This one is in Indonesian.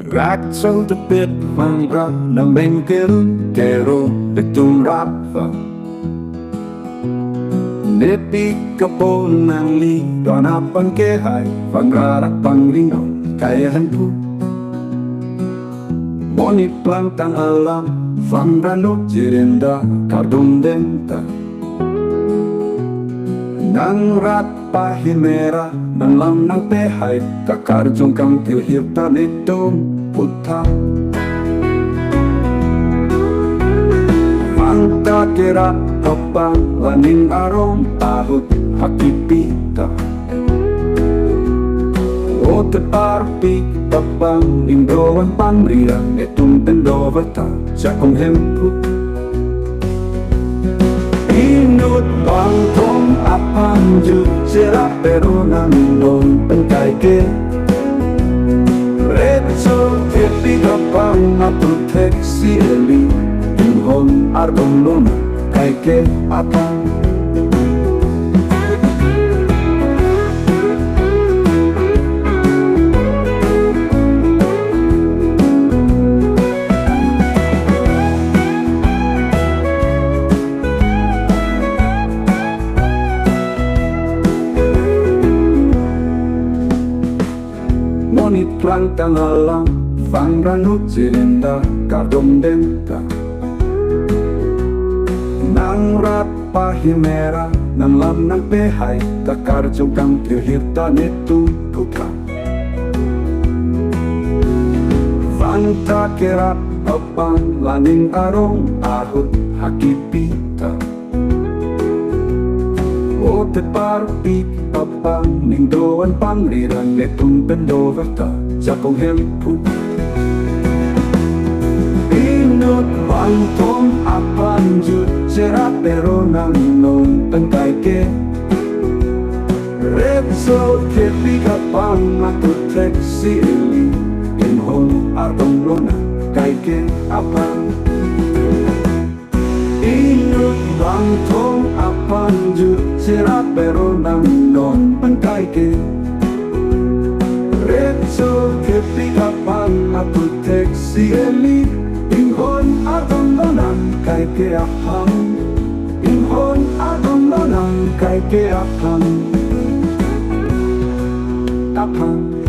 Ratzel de bit vangra na mengkel kero betung rapfa Nepi kapon ng li donapan kehay vangra panglingaw kaya hantu Moni plantang alam vangra no jirinda kardong denta Nang rat pahimera nang lam ng pehay kakarjong kang tilhirta nitong puta Mangta kira kapang laning arong tahut hakipita O teparpi kapang indroan pamriang etong tendovata Jakong hempu Inut bang tong apang ju sira pero nandong pengkaike Retso tepi kapang aproteksi eli Inhon ardong lona kaike apang Monit plantang alam vangra no jirinda kardong denta Nang rat pahimera nang lam ng pehay kakarjong kang tilhirta nitong puta Vanta kira apang laning arong ahut hakipita O teparpi apang ningdoan pangliran netong pendovata Jakong hempu Inut bantong apan jut sera pero nang non pengkaike Retso tepi kapang aproteksi eli Inhon ardong lona kaike apang Inut bantong apan jut sera pero nang non pengkaike Retso tepi kapang aproteksi eli Inhon ardong lona kaike apang Inhon ardong lona kaike apang Apang